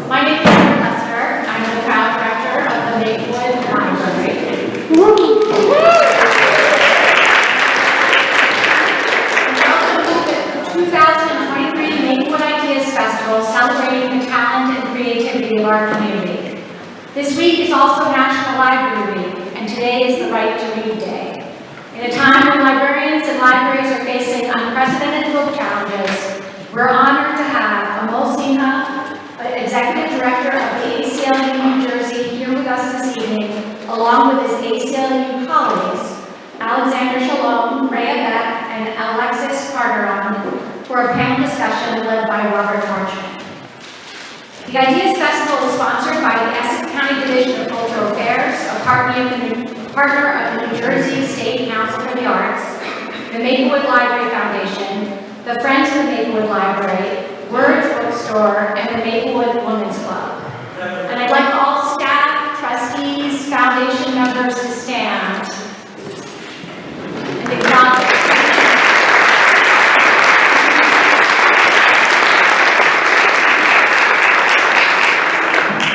My name is Lester. I'm the proud director of the Maplewood Library. Welcome to the 2023 Maplewood Ideas Festival, celebrating the talent and creativity of our community. This week is also National Library Week, and today is the Right to Read Day. In a time when librarians and libraries are facing unprecedented book challenges, we're honored to have Amol Sinha, Executive Director of the ACLU of New Jersey, here with us this evening, along with his ACLU colleagues, Alexander Shalom, Rhea Beck, and Alexis Carteron, for a panel discussion led by Robert Marchman. The Ideas Festival is sponsored by the Essex County Division of Cultural Affairs, a partner of the New Jersey State Council for the Arts, the Maplewood Library Foundation, the Friends of the Maplewood Library, Words Bookstore, and the Maplewood Women's Club. And I'd like all staff, trustees, foundation members to stand and acknowledge.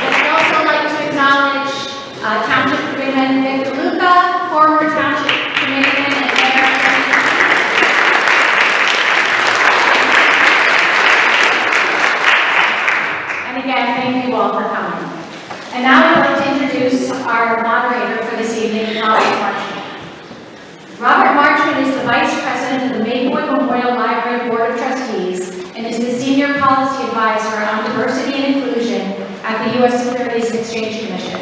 And I'd also like to acknowledge Township Committeeman Nick DeLuca, former Township Committeeman and Mayor. Again, thank you all for coming. And now I'd like to introduce our moderator for this evening, Robert Marchman. Robert Marchman is the Vice President of the Maplewood Memorial Library Board of Trustees and is the Senior Policy Advisor on Diversity and Inclusion at the U.S. Securities and Exchange Commission.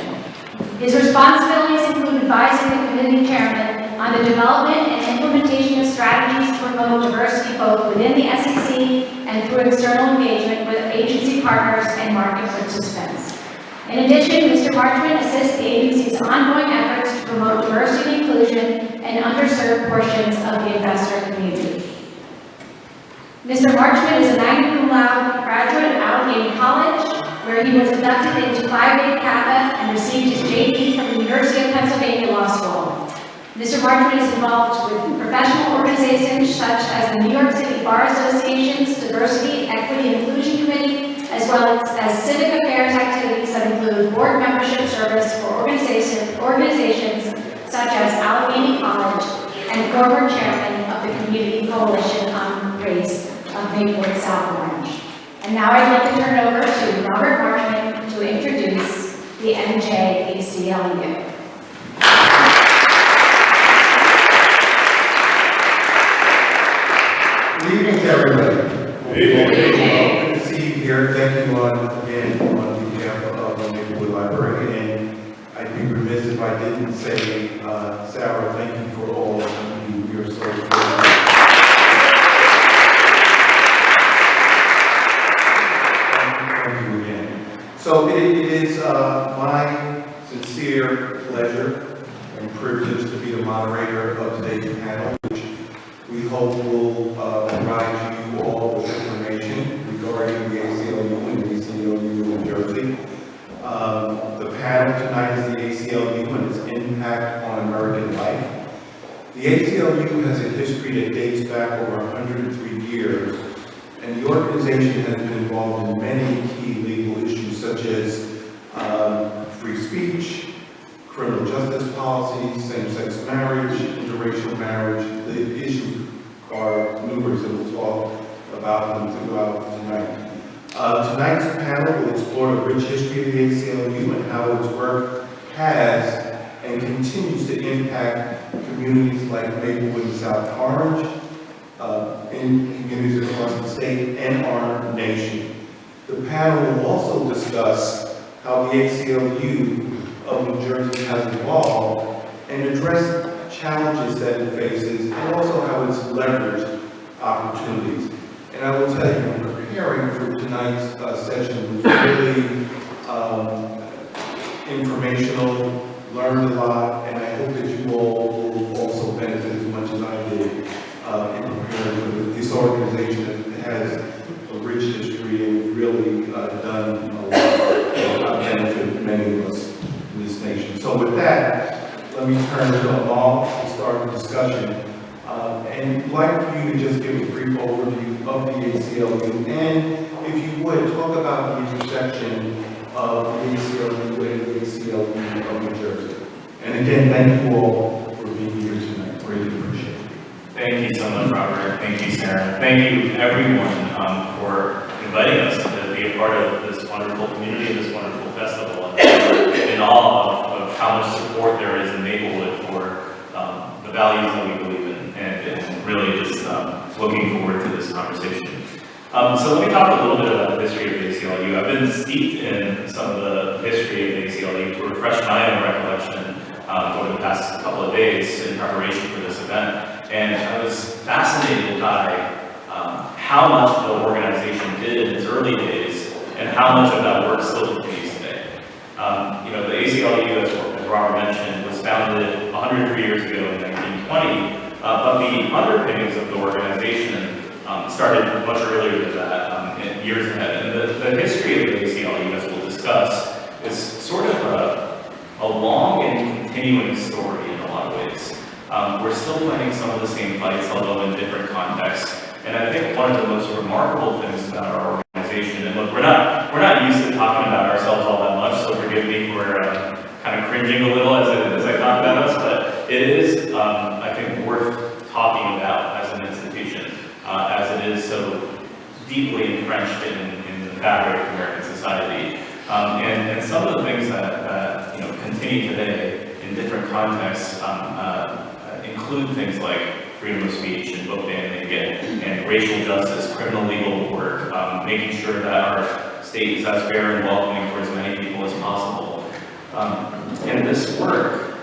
His responsibilities include advising the committee chairman on the development and implementation of strategies to promote diversity both within the SEC and through external engagement with agency partners and market participants. In addition, Mr. Marchman assists the agency's ongoing efforts to promote diversity and inclusion and underserved portions of the investor community. Mr. Marchman is a magna cum laude graduate of Allegheny College, where he was inducted into Phi Beta Kappa and received his JD from the University of Pennsylvania Law School. Mr. Marchman is involved with professional organizations such as the New York City Bar Association's Diversity, Equity, and Inclusion Committee, as well as civic affairs activities that include board membership service for organizations such as Allegheny College and former chairman of the Community Coalition on Race of Maplewood South Orange. And now I'd like to turn it over to Robert Marchman to introduce the NJACLU. Good evening to everybody. Good evening. Good to see you here. Thank you again on behalf of the Maplewood Library. And I'd be remiss if I didn't say, Sarah, thank you for all you do. You're so good. Thank you again. So it is my sincere pleasure and privilege to be the moderator of today's panel, which we hope will provide you all with information regarding the ACLU and the ACLU of New Jersey. The panel tonight is the ACLU and its impact on American life. The ACLU has a history that dates back over 103 years, and the organization has been involved in many key legal issues such as free speech, criminal justice policy, same-sex marriage, interracial marriage. The issues are numerous, and we'll talk about them throughout tonight. Tonight's panel will explore the rich history of the ACLU and how its work has and continues to impact communities like Maplewood and South Orange, in communities across the state and our nation. The panel will also discuss how the ACLU of New Jersey has evolved and address challenges that it faces and also how it's leveraged opportunities. And I will tell you, preparing for tonight's session was really informational, learned a lot, and I hope that you all will also benefit as much as I did in preparing for this organization that has a rich history and really done a lot to benefit many of us in this nation. So with that, let me turn to Amol to start the discussion. And I'd like for you to just give a brief overview of the ACLU and if you would, talk about the intersection of the ACLU and the ACLU of New Jersey. And again, thank you all for being here tonight. Really appreciate it. Thank you so much, Robert. Thank you, Sarah. Thank you, everyone, for inviting us to be a part of this wonderful community, this wonderful festival, and all of how much support there is in Maplewood for the values that we believe in, and really just looking forward to this conversation. So let me talk a little bit about the history of the ACLU. I've been steeped in some of the history of the ACLU to refresh my own recollection over the past couple of days in preparation for this event. And I was fascinated by how much the organization did in its early days and how much of that work still continues today. The ACLU, as Robert mentioned, was founded 103 years ago in 1920, but the underpinnings of the organization started much earlier than that, years ahead. And the history of the ACLU, as we'll discuss, is sort of a long and continuing story in a lot of ways. We're still fighting some of the same fights, although in different contexts. And I think one of the most remarkable things about our organization, and look, we're not used to talking about ourselves all that much, so forgive me for kind of cringing a little as I talk about us, but it is, I think, worth talking about as an institution, as it is so deeply entrenched in the fabric of American society. And some of the things that continue today in different contexts include things like freedom of speech and book banning and racial justice, criminal legal work, making sure that our state is as fair and welcoming for as many people as possible. And this work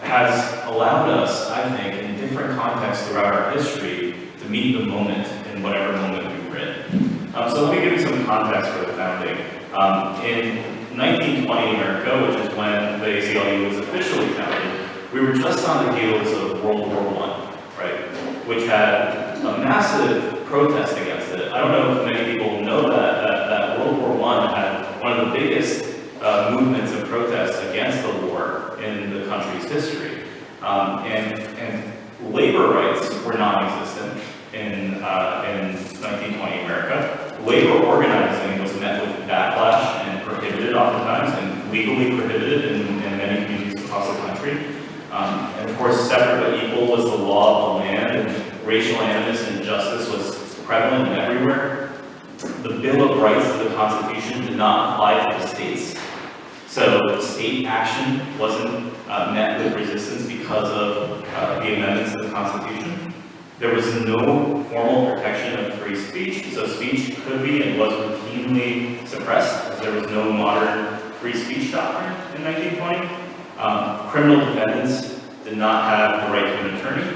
has allowed us, I think, in different contexts throughout our history to meet the moment in whatever moment we were in. So let me give you some context for the founding. In 1920 America, which is when the ACLU was officially founded, we were just on the heels of World War I, right? Which had a massive protest against it. I don't know if many people know that World War I had one of the biggest movements of protest against the war in the country's history. And labor rights were non-existent in 1920 America. Labor organizing was met with backlash and prohibited oftentimes, and legally prohibited in many communities across the country. And of course, separate but equal was the law of the land, and racial animus and injustice was prevalent and everywhere. The Bill of Rights of the Constitution did not apply to the states. So state action wasn't met with resistance because of the amendments to the Constitution. There was no formal protection of free speech, so speech could be and was routinely suppressed, as there was no modern free speech doctrine in 1920. Criminal defendants did not have the right to an attorney,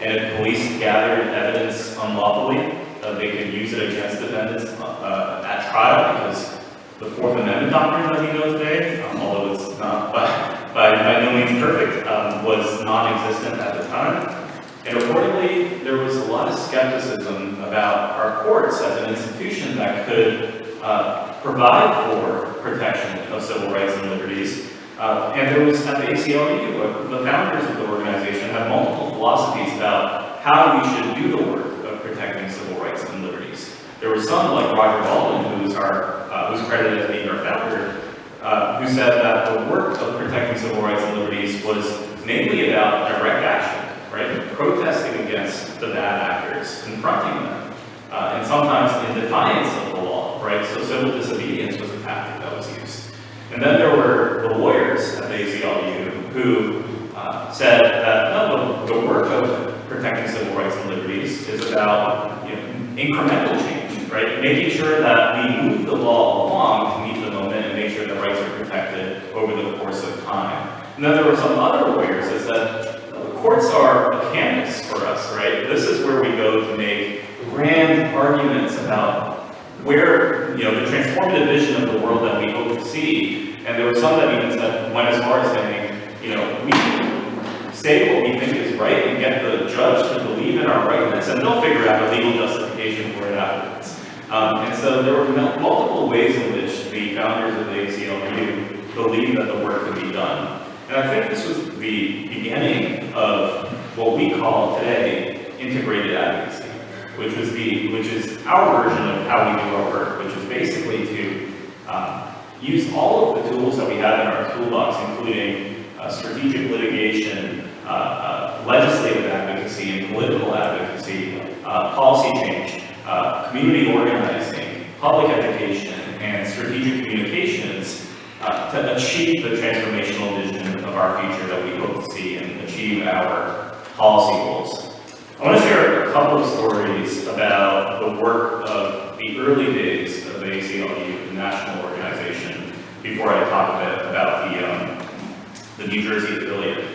and if police gathered evidence unlawfully, they could use it against defendants at trial, because the Fourth Amendment doctrine that we know today, although it's not by no means perfect, was non-existent at the time. And accordingly, there was a lot of skepticism about our courts as an institution that could provide for protection of civil rights and liberties. And there was, at the ACLU, the founders of the organization had multiple philosophies about how we should do the work of protecting civil rights and liberties. There were some, like Roger Baldwin, who's credited as being our founder, who said that the work of protecting civil rights and liberties was mainly about direct action, right? Protesting against the bad actors, confronting them, and sometimes in defiance of the law, right? So civil disobedience was a tactic that was used. And then there were the lawyers at the ACLU who said that no, the work of protecting civil rights and liberties is about incremental change, right? Making sure that we move the law along to meet the moment and make sure that rights are protected over the course of time. And then there were some other lawyers that said the courts are a canvas for us, right? This is where we go to make grand arguments about where, the transformative vision of the world that we hope to see. And there were some that even went as far as saying, we can say what we think is right and get the judge to believe in our rightness, and they'll figure out a legal justification for it afterwards. And so there were multiple ways in which the founders of the ACLU believed that the work could be done. And I think this was the beginning of what we call today integrated advocacy, which is our version of how we do our work, which is basically to use all of the tools that we have in our toolbox, including strategic litigation, legislative advocacy and political advocacy, policy change, community organizing, public education, and strategic communications to achieve the transformational vision of our future that we hope to see and achieve our policy goals. I want to share a couple of stories about the work of the early days of the ACLU, the national organization, before I talk a bit about the New Jersey affiliate.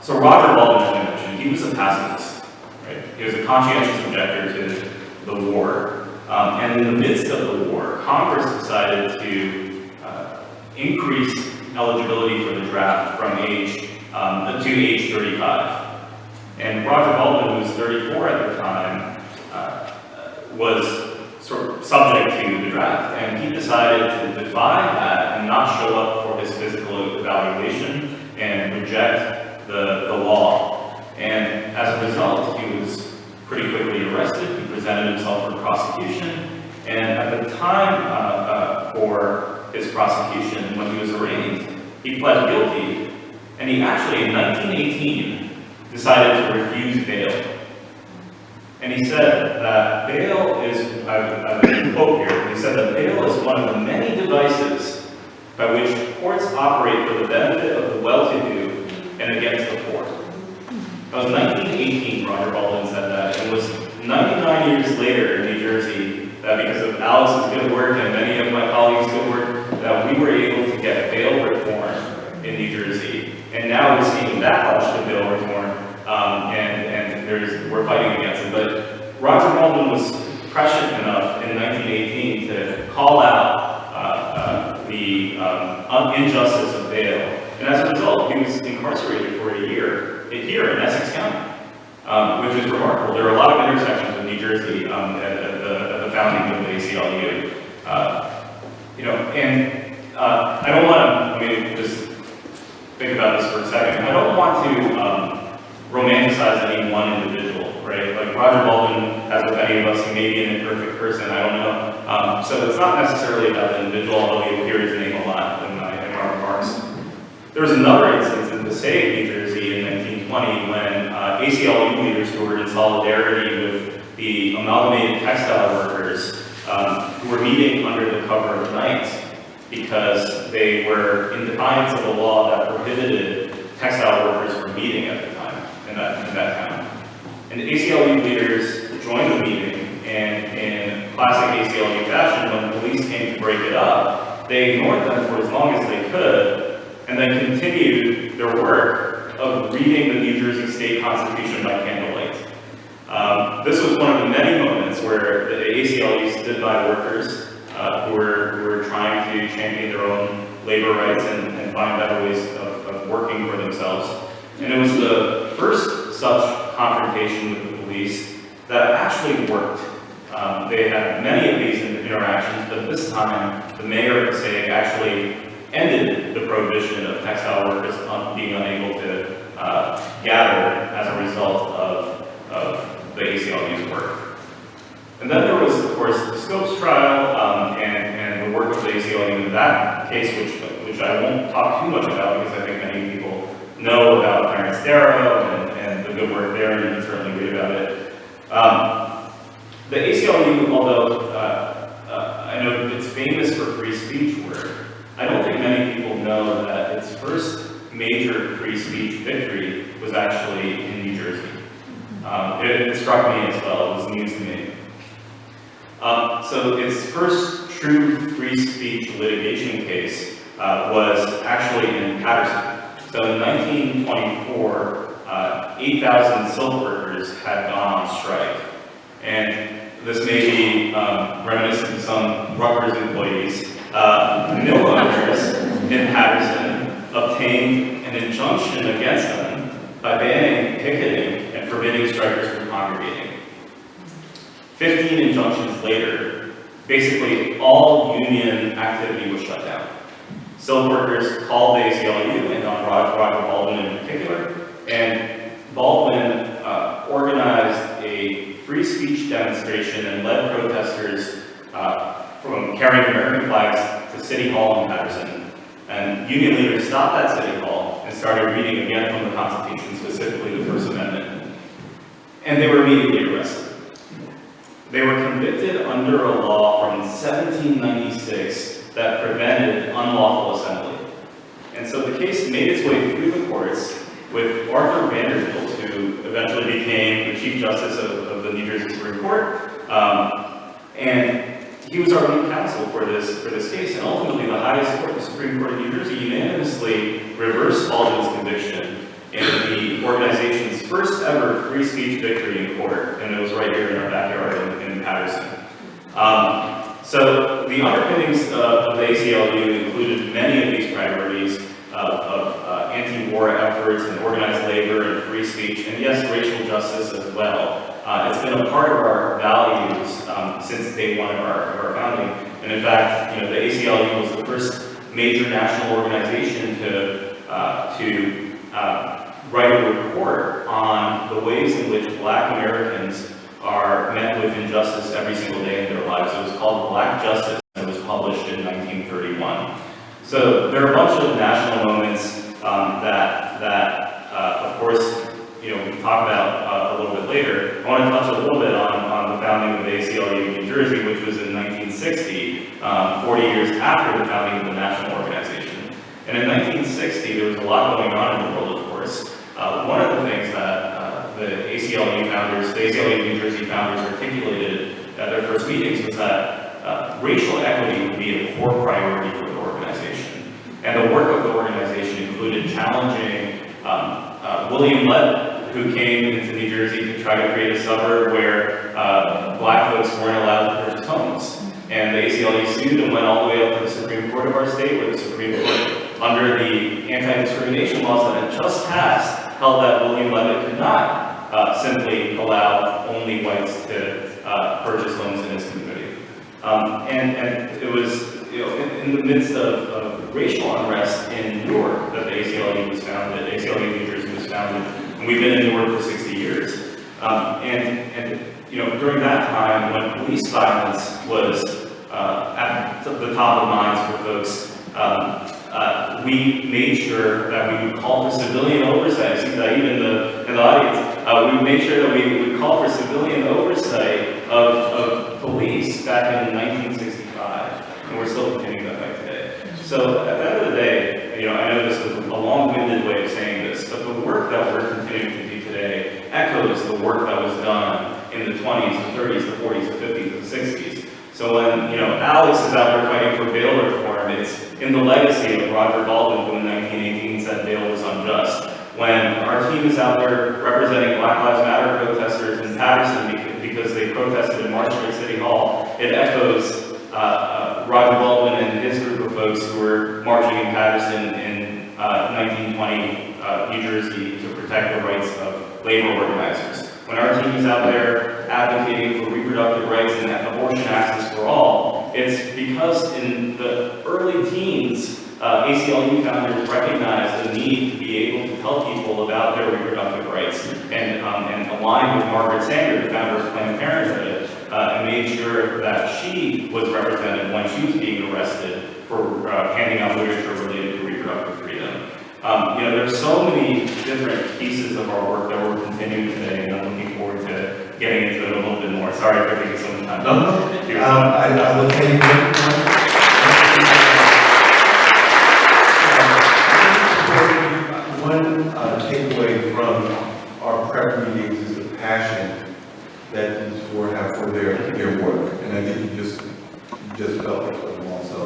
So Roger Baldwin, as I mentioned, he was a pacifist, right? He was a conscientious objector to the war. And in the midst of the war, Congress decided to increase eligibility for the draft from to age 35. And Roger Baldwin, who was 34 at the time, was sort of subject to the draft, and he decided to defy that and not show up for his physical evaluation and reject the law. And as a result, he was pretty quickly arrested. He presented himself for prosecution, and at the time for his prosecution, when he was arraigned, he pled guilty, and he actually, in 1918, decided to refuse bail. And he said that bail is, I quote here, he said that bail is one of the many devices by which courts operate for the benefit of the well-to-do and against the poor. That was 1918, Roger Baldwin said that. It was 99 years later in New Jersey that because of Alex's good work and many of my colleagues' good work, that we were able to get bail reform in New Jersey. And now we're seeing that much to bail reform, and we're fighting against it. But Roger Baldwin was prescient enough in 1918 to call out the injustice of bail. And as a result, he was incarcerated for a year here in Essex County, which is remarkable. There are a lot of intersections in New Jersey at the founding of the ACLU. And I don't want to, let me just think about this for a second. I don't want to romanticize any one individual, right? Like Roger Baldwin, as with any of us, he may be an imperfect person, I don't know. So it's not necessarily about the individual, although you'll hear his name a lot in my remarks. There was another instance in Passaic, New Jersey in 1920 when ACLU leaders who were in solidarity with the amalgamated textile workers who were meeting under the cover of night because they were in defiance of a law that prohibited textile workers from meeting at the time, in that town. And the ACLU leaders joined the meeting, and in classic ACLU fashion, when the police came to break it up, they ignored them for as long as they could, and then continued their work of reading the New Jersey State Constitution by candlelight. This was one of the many moments where the ACLU stood by workers who were trying to champion their own labor rights and find better ways of working for themselves. And it was the first such confrontation with the police that actually worked. They had many of these interactions, but this time the mayor of Passaic actually ended the prohibition of textile workers being unable to gather as a result of the ACLU's work. And then there was, of course, the Scopes trial and the work of the ACLU in that case, which I won't talk too much about because I think many people know about Clarence Darrow and the good work there, and you can certainly read about it. The ACLU, although I know it's famous for free speech work, I don't think many people know that its first major free speech victory was actually in New Jersey. It struck me as well, it was news to me. So its first true free speech litigation case was actually in Patterson. So in 1924, 8,000 silk workers had gone on strike. And this may be reminiscent of some Rutgers employees. Mill owners in Patterson obtained an injunction against them by banning picketing and forbidding strikers from congregating. 15 injunctions later, basically all union activity was shut down. Silk workers called the ACLU and on Roger Baldwin in particular, and Baldwin organized a free speech demonstration and led protesters from carrying American flags to City Hall in Patterson. And union leaders stopped at City Hall and started reading again from the Constitution, specifically the First Amendment. And they were immediately arrested. They were convicted under a law from 1796 that prevented unlawful assembly. And so the case made its way through the courts with Arthur Vanderbilt, who eventually became the Chief Justice of the New Jersey Supreme Court. And he was our lead counsel for this case, and ultimately the highest court, the Supreme Court of New Jersey, unanimously reversed Baldwin's conviction in the organization's first ever free speech victory in court, and it was right here in our backyard in Patterson. So the underpinnings of the ACLU included many of these priorities of anti-war efforts and organized labor and free speech, and yes, racial justice as well. It's been a part of our values since day one of our founding. And in fact, the ACLU was the first major national organization to write a report on the ways in which Black Americans are met with injustice every single day in their lives. It was called Black Justice, and it was published in 1931. So there are a bunch of national moments that of course, we can talk about a little bit later. I want to touch a little bit on the founding of the ACLU of New Jersey, which was in 1960, 40 years after the founding of the national organization. And in 1960, there was a lot going on in the world, of course. One of the things that the ACLU founders, the ACLU of New Jersey founders articulated at their first meetings was that racial equity would be a core priority for the organization. And the work of the organization included challenging William Levin, who came into New Jersey to try to create a suburb where Black folks weren't allowed to purchase homes. And the ACLU sued and went all the way up to the Supreme Court of our state, where the Supreme Court, under the anti-discrimination laws that had just passed, held that William Levin could not simply allow only whites to purchase homes in his community. And it was in the midst of racial unrest in New York that the ACLU was founded, the ACLU of New Jersey was founded, and we've been in New York for 60 years. During that time, when police violence was at the top of minds for folks, we made sure that we would call for civilian oversight. I see that even in the audience. We made sure that we would call for civilian oversight of police back in 1965, and we're still continuing that fight today. So at the end of the day, I know this is a long-winded way of saying this, but the work that we're continuing to do today echoes the work that was done in the 20s, the 30s, the 40s, the 50s, the 60s. So when, Alex is out there fighting for bail reform, it's in the legacy of Roger Baldwin, who in 1918 said bail was unjust. When our team is out there representing Black Lives Matter protesters in Patterson because they protested and marched at City Hall, it echoes Roger Baldwin and his group of folks who were marching in Patterson in 1920 New Jersey to protect the rights of labor organizers. When our team is out there advocating for reproductive rights and abortion access for all, it's because in the early teens, ACLU founders recognized the need to be able to tell people about their reproductive rights and align with Margaret Sanger, the founder of Planned Parenthood, and made sure that she was represented when she was being arrested for handing out literature related to reproductive freedom. There's so many different pieces of our work that we're continuing today, and I'm looking forward to getting into it a little bit more. Sorry for taking so much time. I will tell you one takeaway from our prep meetings is the passion that these four have for their work, and I think you just felt it from them also.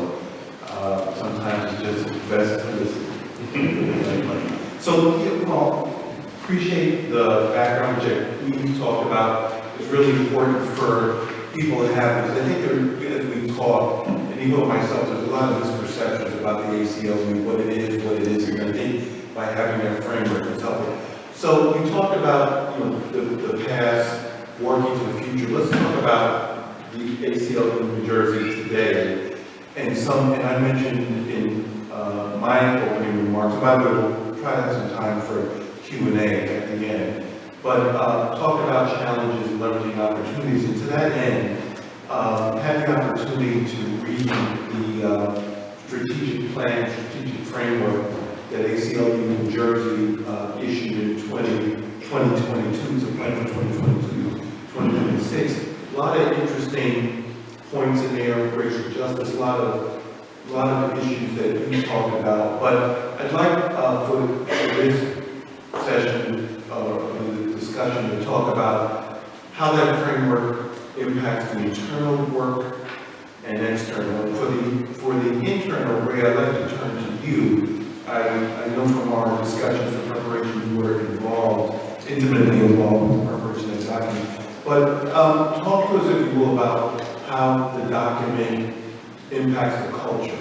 Sometimes it's just best to listen. So, appreciate the background check we talked about. It's really important for people to have this. I think as we talk, and even myself, there's a lot of misperceptions about the ACLU, what it is, and I think by having that framework it's helpful. So we talked about the past, working to the future. Let's talk about the ACLU of New Jersey today, and I mentioned in my opening remarks, I'm going to try to have some time for Q&A at the end. but talk about challenges and leveraging opportunities. And to that end, had the opportunity to read the strategic plan, strategic framework that ACLU of New Jersey issued in 2022, it's a plan for 2022, 2026. A lot of interesting points in there, racial justice, a lot of issues that you talked about. But I'd like for this session, the discussion, to talk about how that framework impacts the internal work and external. For the internal, Ray, I'd like to turn to you. I know from our discussions for preparation you were intimately involved with the preparation of the document. But talk to us, if you will, about how the document impacts the culture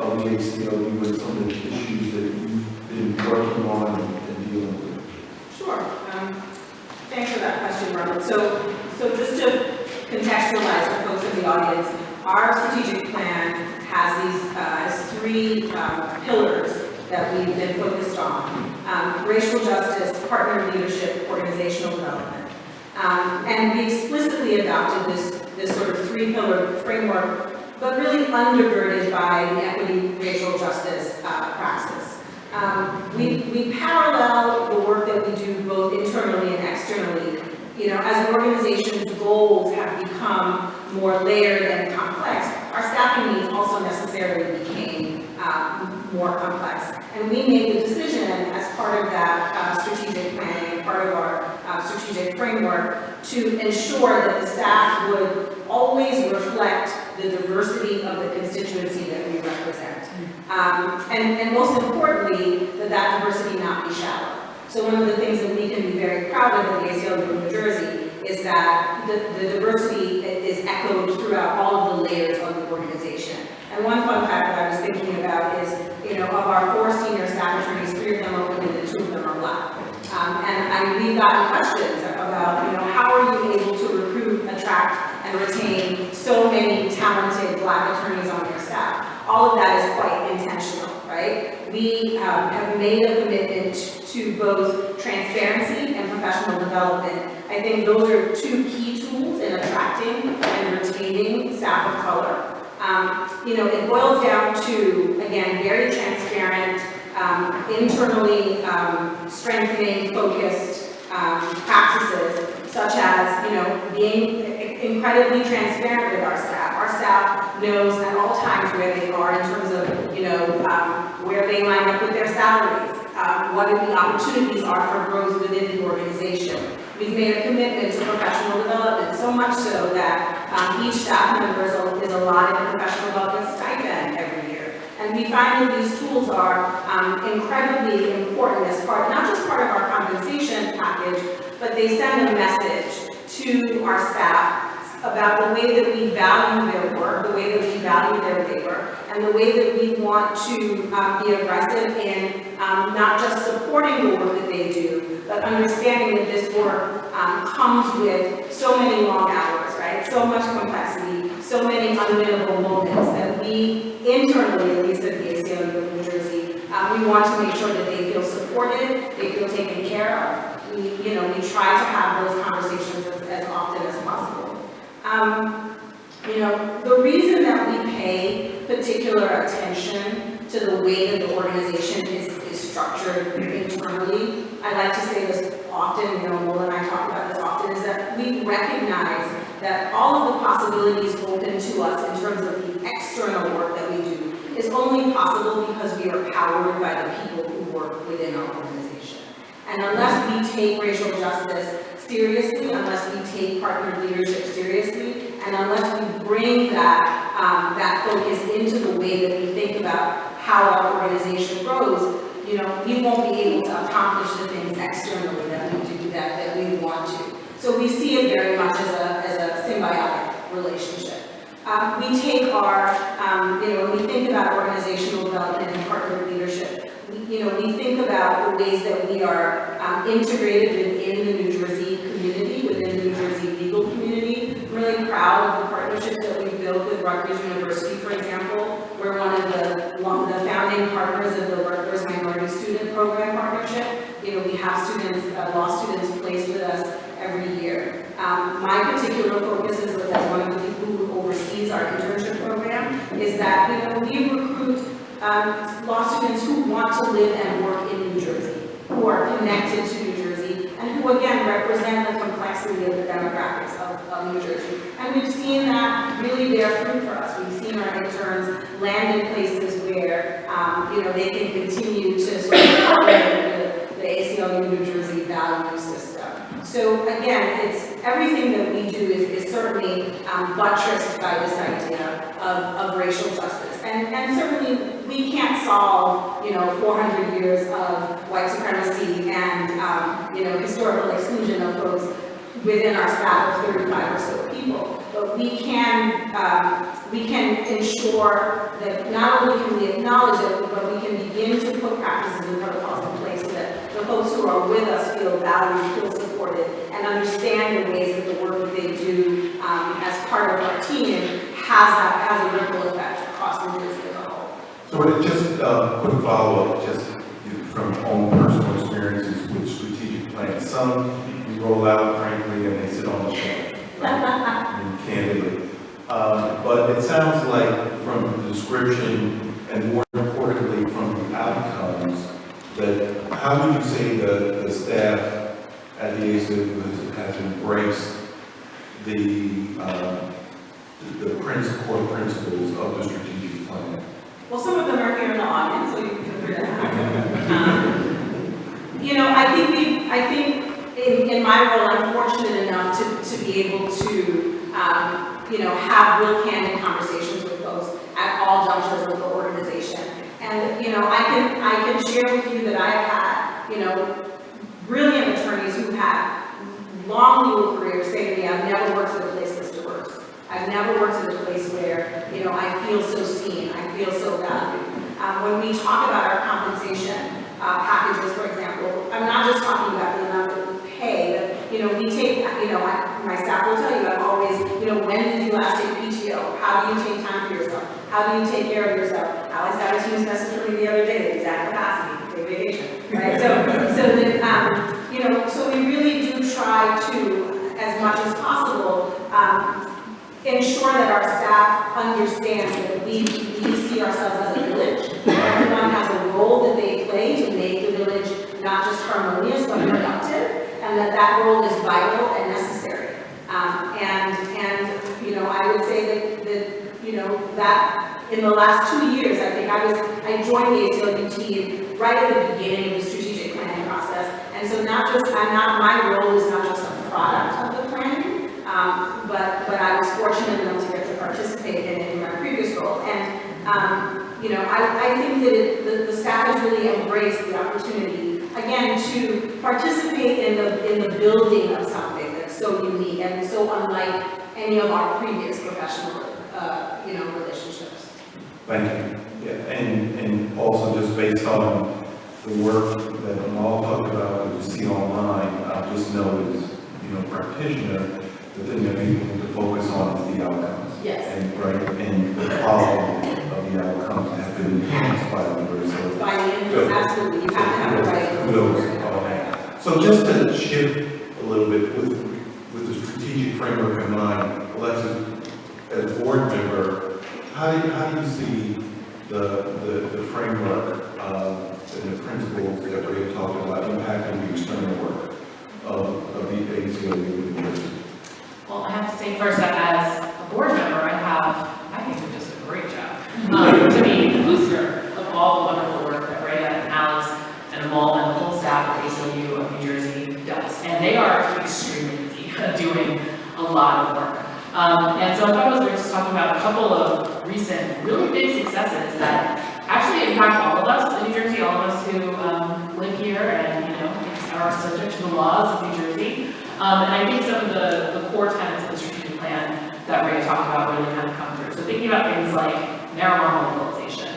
of the ACLU and some of the issues that you've been working on and dealing with. Sure. Thanks for that question, Robert. So just to contextualize for folks in the audience, our strategic plan has these three pillars that we've been focused on: racial justice, partner leadership, organizational development. And we explicitly adopted this sort of three-pillar framework, but really undergirded by the equity, racial justice praxis. We parallel the work that we do both internally and externally. You know, as an organization's goals have become more layered and complex, our staffing needs also necessarily became more complex. And we made the decision as part of that strategic planning, part of our strategic framework, to ensure that the staff would always reflect the diversity of the constituency that we represent. And most importantly, that diversity not be shallow. So one of the things that we can be very proud of at the ACLU of New Jersey is that the diversity is echoed throughout all of the layers of the organization. And one fun fact that I was thinking about is, you know, of our 4 senior staff attorneys, 3 of them are women and 2 of them are Black. We've gotten questions about, you know, how are you able to recruit, attract, and retain so many talented Black attorneys on your staff? All of that is quite intentional, right? We have made a commitment to both transparency and professional development. I think those are 2 key tools in attracting and retaining staff of color. You know, it boils down to, again, very transparent, internally strengthening, focused practices, such as, you know, being incredibly transparent with our staff. Our staff knows at all times where they are in terms of, you know, where they line up with their salaries, what the opportunities are for growth within the organization. We've made a commitment to professional development, so much so that each staff member is allotted a professional development stipend every year. And we find that these tools are incredibly important as part, not just part of our compensation package, but they send a message to our staff about the way that we value their work, the way that we value their labor, and the way that we want to be aggressive in not just supporting the work that they do, but understanding that this work comes with so many long hours, right? So much complexity, so many unwinnable moments that we internally, at least at the ACLU of New Jersey, we want to make sure that they feel supported, they feel taken care of. We try to have those conversations as often as possible. The reason that we pay particular attention to the way that the organization is structured internally, I like to say this often, Will and I talk about this often, is that we recognize that all of the possibilities open to us in terms of the external work that we do is only possible because we are powered by the people who work within our organization. And unless we take racial justice seriously, unless we take partner leadership seriously, and unless we bring that focus into the way that we think about how our organization grows, we won't be able to accomplish the things externally that we do, that we want to. So we see it very much as a symbiotic relationship. We take our, when we think about organizational development and partner leadership, we think about the ways that we are integrated within the New Jersey community, within the New Jersey legal community. I'm really proud of the partnership that we've built with Rutgers University, for example. We're one of the founding partners of the Rutgers Minority Student Program Partnership. We have students, law students placed is that, you know, we recruit law students who want to live and work in New Jersey, who are connected to New Jersey, and who again represent the complexity of the demographics of New Jersey. And we've seen that really bear fruit for us. We've seen our interns land in places where, you know, they can continue to sort of follow the ACLU of New Jersey value system. So again, it's everything that we do is certainly buttressed by this idea of racial justice. And certainly we can't solve, you know, 400 years of white supremacy and, you know, historical exclusion of folks within our staff of 35 or so people. But we can ensure that not only can we acknowledge it, but we can begin to put practices and protocols in place so that the folks who are with us feel valued, feel supported, and understand the ways that the work that they do as part of our team has a ripple effect across New Jersey as a whole. So just quick follow-up, just from own personal experiences with strategic plans. Some we roll out, frankly, and they sit on the shelf, right? Candidly. But it sounds like from the description, and more importantly from the outcomes, that how would you say the staff at the ACLU has embraced the core principles of the strategic plan? Well, some of them are here in the audience, so you can figure that out. You know, I think in my role, I'm fortunate enough to be able to, you know, have real candid conversations with folks at all junctures of the organization. And, you know, I can share with you that I've had, you know, brilliant attorneys who've had long legal careers say to me, I've never worked at a place this diverse. I've never worked at a place where, you know, I feel so seen, I feel so valued. When we talk about our compensation packages, for example, I'm not just talking about the amount that we pay, but, you know, we take, you know, my staff will tell you, I've always, you know, when did you last take PTO? How do you take time for yourself? How do you take care of yourself? Alex got a team's message from me the other day, the exact capacity, take vacation, right? So that, you know, so we really do try to, as much as possible, ensure that our staff understands that we see ourselves as a village. Everyone has a role that they play to make the village not just harmonious, but productive, and that role is vital and necessary. And you know, I would say that you know, that in the last 2 years, I think I joined the ACLU team right at the beginning of the strategic planning process. And so my role is not just a product of the planning, but I was fortunate enough to get to participate in it in my previous role. And you know, I think that the staff has really embraced the opportunity, again, to participate in the building of something that's so unique and so unlike any of our previous professional, you know, relationships. Thank you. Yeah, and also just based on the work that Amal talked about, that you see online, I just know as, you know, practitioner, the thing that people need to focus on is the outcomes. Yes. And right, and the quality of the outcomes have been enhanced by the university. By the end, absolutely, you have to have the right. Kudos on that. So just to shift a little bit with the strategic framework in mind, Alexis, as board member, how do you see the framework and the principles that we have talked about impacting the external work of the ACLU of New Jersey? Well, I have to say first that as a board member, I think we're just a great job to be the booster of all the wonderful work that Rhea and Alex and Amal and the whole staff of ACLU of New Jersey does. And they are extremely busy doing a lot of work. And so I thought it was great just talking about a couple of recent really big successes that actually impact all of us in New Jersey, all of us who live here and, you know, are subject to the laws of New Jersey. And I think some of the core tenets of the strategic plan that Rhea talked about really kind of come through. So thinking about things like marijuana legalization.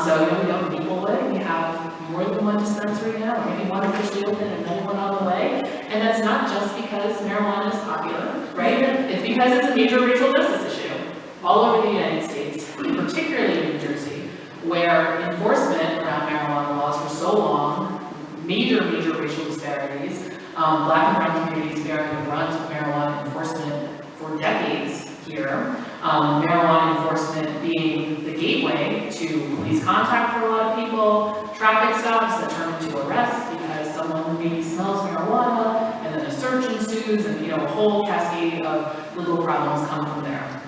So, you know, we know in Maplewood, we have more than one dispensary now, or maybe one officially open and another one on the way. And that's not just because marijuana is popular, right? It's because it's a major racial justice issue all over the United States, and particularly in New Jersey, where enforcement around marijuana laws for so long, major racial disparities, Black and brown communities bearing the brunt of marijuana enforcement for decades here, marijuana enforcement being police contact for a lot of people, traffic stops that turn into arrests because someone maybe smells marijuana, and then a search ensues, and a whole cascade of legal problems come from there.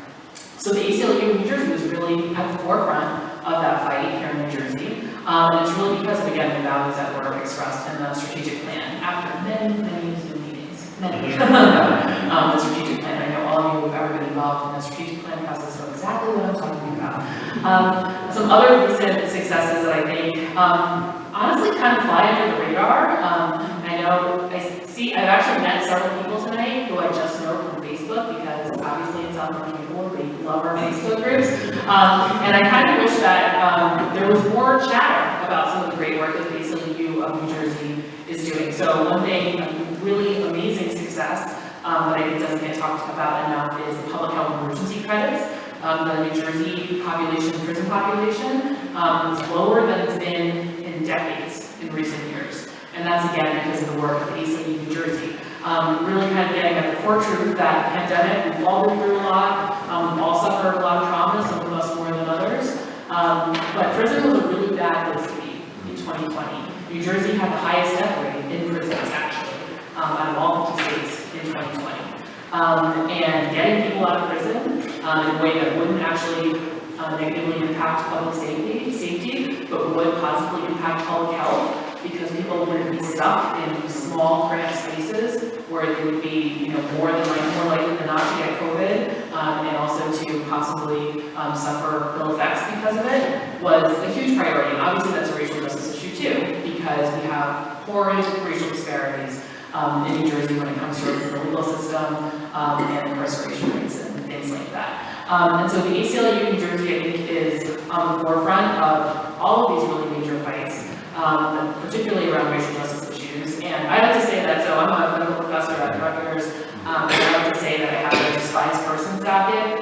So the ACLU of New Jersey was really at the forefront of that fight here in New Jersey. And it's really because of, again, the values that were expressed in the strategic plan after many Zoom meetings, the strategic plan. I know all of you who have ever been involved in the strategic plan process know exactly what I'm talking about. Some other recent successes that I think, honestly kind of fly under the radar. I know, I've actually met several people tonight who I just know from Facebook because obviously it's on our people, they love our Facebook groups. And I kind of wish that there was more chatter about some of the great work that the ACLU of New Jersey is doing. So one thing, a really amazing success that I think doesn't get talked about enough is the public health emergency credits. The New Jersey prison population is lower than it's been in decades in recent years. And that's again because of the work of the ACLU of New Jersey. Really kind of getting at the core truth that the pandemic, we've all been through a lot, we've all suffered a lot of trauma, some of us more than others. But prison was a really bad place to be in 2020. New Jersey had the highest death rate in prisons actually, out of all 50 states in 2020. And getting people out of prison in a way that wouldn't actually negatively impact public safety, but would positively impact public health, because people wouldn't be stuck in small, cramped spaces where they would be, more likely than not to get COVID, and also to possibly suffer ill effects because of it, was a huge priority. And obviously that's a racial justice issue too, because we have horrid racial disparities in New Jersey when it comes to the legal system and incarceration rates and things like that. And so the ACLU of New Jersey, I think, is on the forefront of all of these really major fights, particularly around racial justice issues. And I like to say that, so I'm a clinical professor at Rutgers, and I like to say that I have a despised persons docket,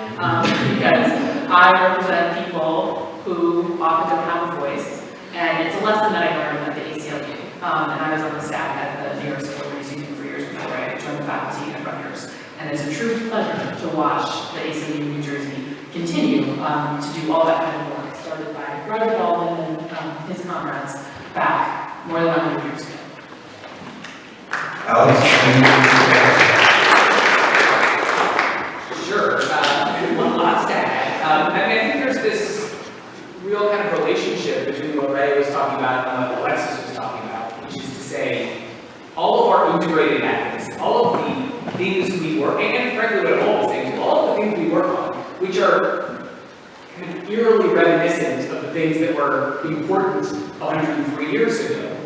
because I represent people who often don't have a voice, and it's a lesson that I learned at the ACLU. And I was on the staff at the New York School of Nursing for years before I joined the faculty at Rutgers. And it's a true pleasure to watch the ACLU of New Jersey continue to do all that kind of work, started by Roger Baldwin and his comrades back more than 100 years ago. Alex, Sure. One last add. I think there's this real kind of relationship between what Ray was talking about and what Alexis was talking about, which is to say, all of our integrated advocacy, all of the things we work, and frankly what I'm always saying, all of the things we work on, which are kind of eerily reminiscent of the things that were important 103 years ago,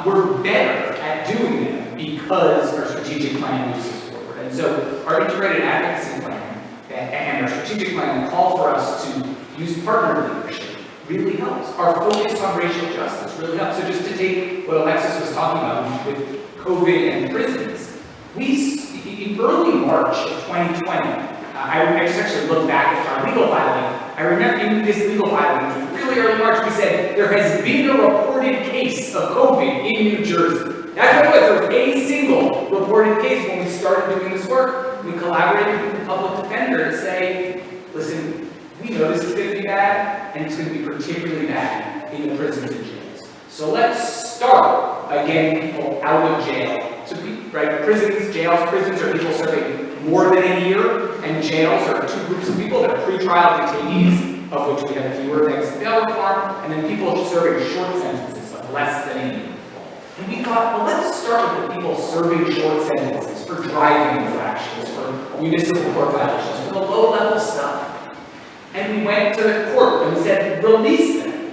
we're better at doing them because our strategic plan moves us forward. And so our integrated advocacy plan and our strategic plan call for us to use partner leadership really helps. Our focus on racial justice really helps. So just to take what Alexis was talking about with COVID and prisons, in early March of 2020, I just actually looked back at our legal filing. I remember in this legal filing, which was really early March, we said there has been a reported case of COVID in New Jersey. That's what it was. There was a single reported case when we started doing this work. We collaborated with the public defender to say, listen, we know this is going to be bad, and it's going to be particularly bad in the prisons and jails. So let's start by getting people out of jail. So, right, prisons are people serving more than a year, and jails are two groups of people that are pretrial detainees, of which we have fewer thanks to bail reform, and then people serving short sentences of less than a year. And we thought, well, let's start with the people serving short sentences for driving infractions, for municipal court violations, for the low-level stuff. And we went to the court and we said, release them.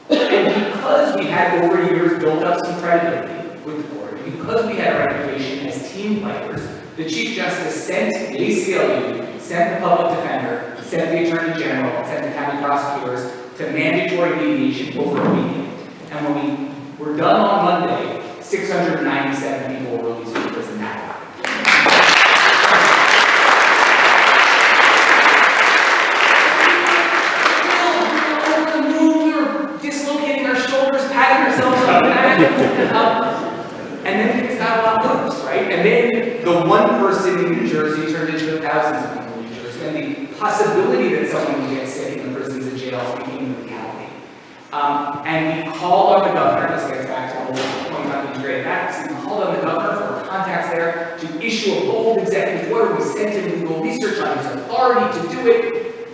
And because we had over years built up some credibility with the court, and because we had a reputation as team players, the Chief Justice sent the ACLU, sent the public defender, sent the Attorney General, sent the county prosecutors to mandatory mediation over a weekend. And when we were done on Monday, 697 people were released from prison that way. We were dislocating our shoulders, patting ourselves on the back. And then things got a lot worse, right? And then the one person in New Jersey turned into thousands of people in New Jersey. And the possibility that someone would get sick in the prisons and jails became a reality. And we called on the governor, this gets back to the whole point about integrated advocacy, we called on the governor for contacts there to issue a bold executive order. We sent in legal research on his authority to do it,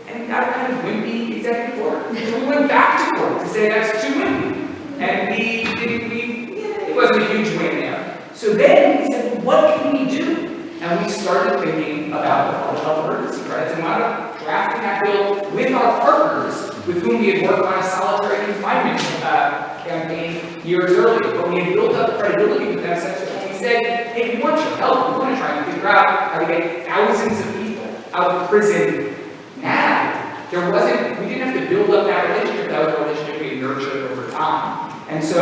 and we got a kind of wimpy executive order. So we went back to court to say that's too wimpy. And it wasn't a huge win there. So then we said, well, what can we do? And we started thinking about the public health emergency credits and wound up drafting that bill with our partners with whom we had worked on a solitary confinement campaign years earlier. But we had built up credibility with them such that when we said, hey, we want your help, we want to try and figure out how to get thousands of people out of prison now, we didn't have to build up that relationship. That was a relationship we had nurtured over time. And so,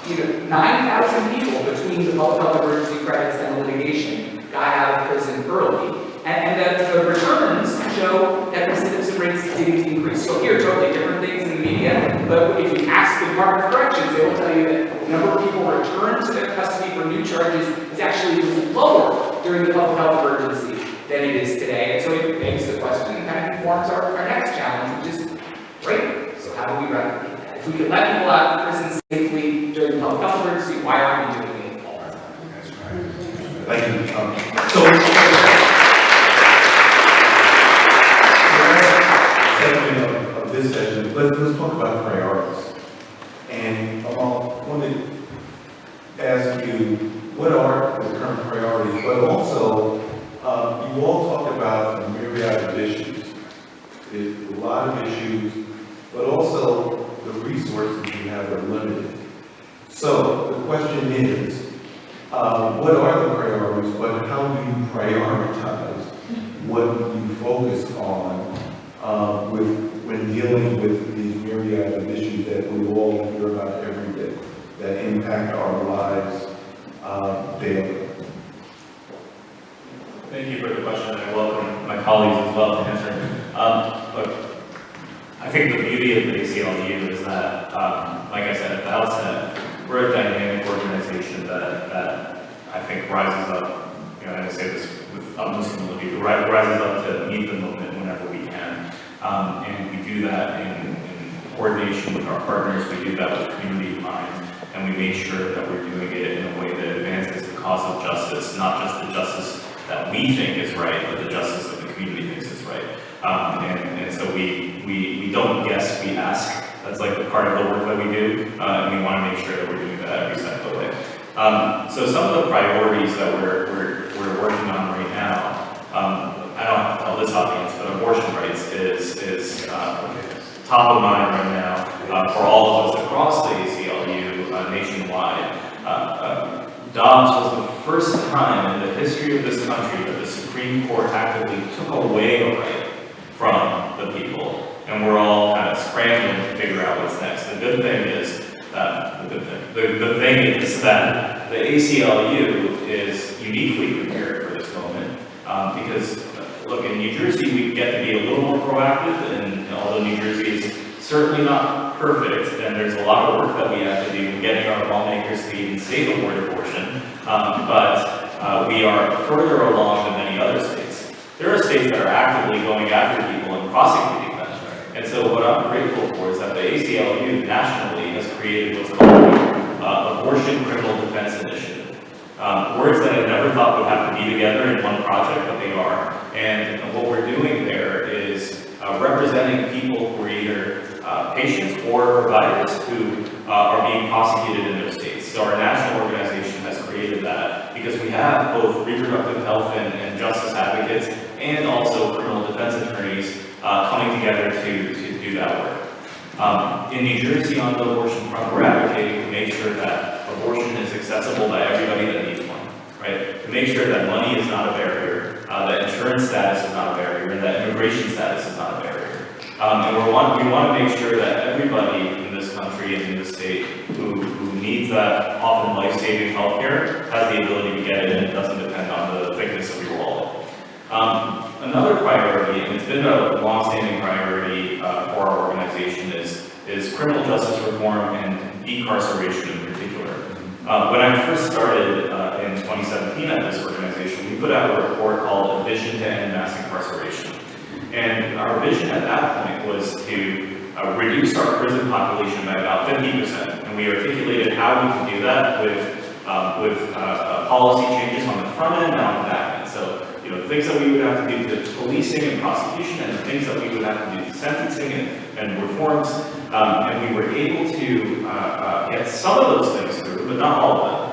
9,000 people between the public health emergency credits and the litigation got out of prison early. And the returns show that recidivism rates didn't increase. You'll hear totally different things in the media, but if you ask the Department of Corrections, they will tell you that the number of people returned to their custody for new charges is actually lower during the public health emergency than it is today. And so it begs the question and kind of informs our next challenge, which is, great, so how do we replicate that? If we could let people out of prison safely during the public health emergency, why aren't we doing it all the time? That's right. Thank you. Segment of this session, let's talk about priorities. And I want to ask you, what are the current priorities? But also, you all talk about a myriad of issues. There's a lot of issues, but also the resources you have are limited. So the question is, what are the priorities, but how do you prioritize what you focus on when dealing with these myriad of issues that we all hear about every day, that impact our lives daily? Thank you for the question, and I welcome my colleagues as well to answer. Look, I think the beauty of the ACLU is that, like I said at the outset, we're a dynamic organization that I think rises up, and I say this with utmost humility, rises up to meet the moment whenever we can. And we do that in coordination with our partners, we do that with community in mind, and we make sure that we're doing it in a way that advances the cause of justice, not just the justice that we think is right, but the justice that the community thinks is right. And so we don't guess, we ask. That's like the part of the work that we do, and we want to make sure that we're doing that every step of the way. So some of the priorities that we're working on right now, I don't have to tell this audience, but abortion rights is top of mind right now for all of us across the ACLU nationwide. Dobbs was the first time in the history of this country that the Supreme Court actively took away a right from the people, and we're all kind of scrambling to figure out what's next. The good thing is that the thing is that the ACLU is uniquely prepared for this moment because, look, in New Jersey we get to be a little more proactive, and although New Jersey is certainly not perfect, and there's a lot of work that we have to do in getting our lawmakers to even say the word abortion, but we are further along than many other states. There are states that are actively going after people and prosecuting them. And so what I'm grateful for is that the ACLU nationally has created what's called the Abortion Criminal Defense Initiative. Words that I never thought would have to be together in one project, but they are. And what we're doing there is representing people who are either patients or providers who are being prosecuted in their states. So our national organization has created that because we have both reproductive health and justice advocates and also criminal defense attorneys coming together to do that work. In New Jersey, on the abortion front, we're advocating to make sure that abortion is accessible by everybody that needs one, right? To make sure that money is not a barrier, that insurance status is not a barrier, and that immigration status is not a barrier. And we want to make sure that everybody in this country and in this state who needs that often life-saving health care has the ability to get it, and it doesn't depend on the thickness of your wallet. Another priority, and it's been a long-standing priority for our organization, is criminal justice reform and decarceration in particular. When I first started in 2017 at this organization, we put out a report called A Vision to End Mass Incarceration. And our vision at that point was to reduce our prison population by about 50%. And we articulated how we can do that with policy changes on the front end and on the back end. So, you know, things that we would have to do to policing and prosecution, and the things that we would have to do to sentencing and reforms. And we were able to get some of those things through, but not all of them.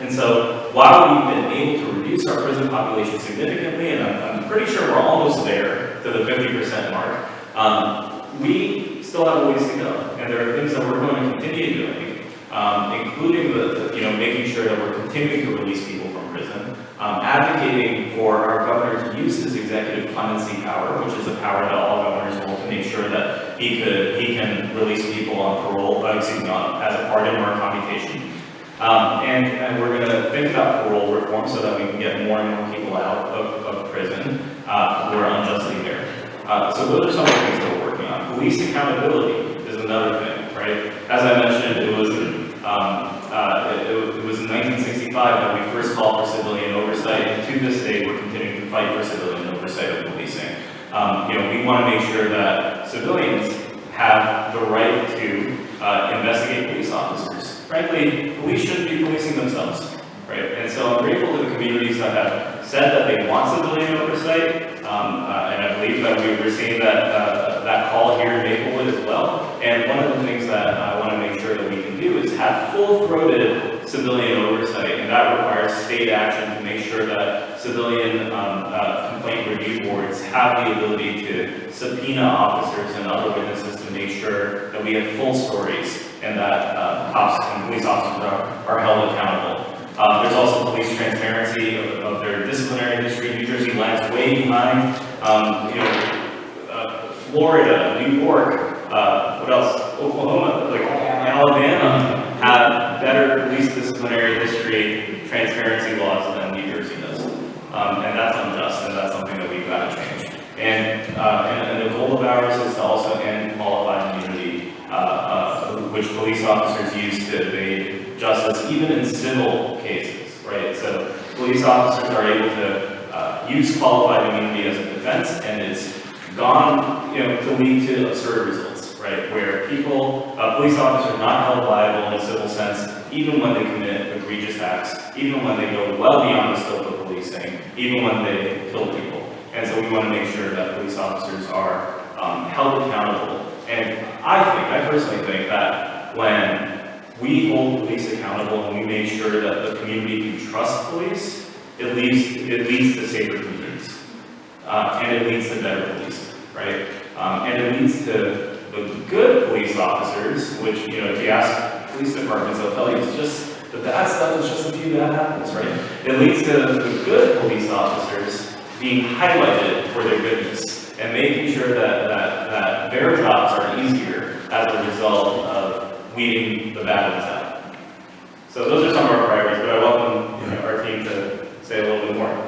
And so while we've been able to reduce our prison population significantly, and I'm pretty sure we're almost there to the 50% mark, we still have a ways to go. And there are things that we're going to continue doing, including making sure that we're continuing to release people from prison, advocating for our governor to use his executive clemency power, which is a power that all governors hold, to make sure that he can release people on parole, as a pardon or a commutation. And we're going to think about parole reform so that we can get more and more people out of prison who are unjustly there. So those are some of the things that we're working on. Police accountability is another thing, right? As I mentioned, it was in 1965 that we first called for civilian oversight, and to this day we're continuing to fight for civilian oversight of policing. We want to make sure that civilians have the right to investigate police officers. Frankly, police shouldn't be policing themselves, right? And so I'm grateful to the communities that have said that they want civilian oversight, and I believe that we're seeing that call here in Maplewood as well. And one of the things that I want to make sure that we can do is have full-throated civilian oversight, and that requires state action to make sure that civilian complaint review boards have the ability to subpoena officers and other witnesses to make sure that we have full stories and that cops and police officers are held accountable. There's also police transparency of their disciplinary history. New Jersey lags way behind. Florida, New York, what else? Oklahoma, Alabama have better police disciplinary history transparency laws than New Jersey does. And that's unjust, and that's something that we've got to change. And the goal of ours is to also end qualified immunity, which police officers use to evade justice, even in civil cases, right? So police officers are able to use qualified immunity as a defense, and it's gone, to lead to absurd results, right? Where police officers are not held liable in a civil sense, even when they commit egregious acts, even when they go well beyond the scope of policing, even when they kill people. And so we want to make sure that police officers are held accountable. And I personally think that when we hold police accountable and we make sure that the community can trust police, it leads to safer communities. And it leads to better policing, right? And it leads to the good police officers, which, if you ask police departments, they'll tell you it's just, the bad stuff is just a few bad apples, right? It leads to the good police officers being highlighted for their goodness and making sure that their jobs are easier as a result of weeding the bad ones out. So those are some of our priorities, but I welcome our team to say a little bit more.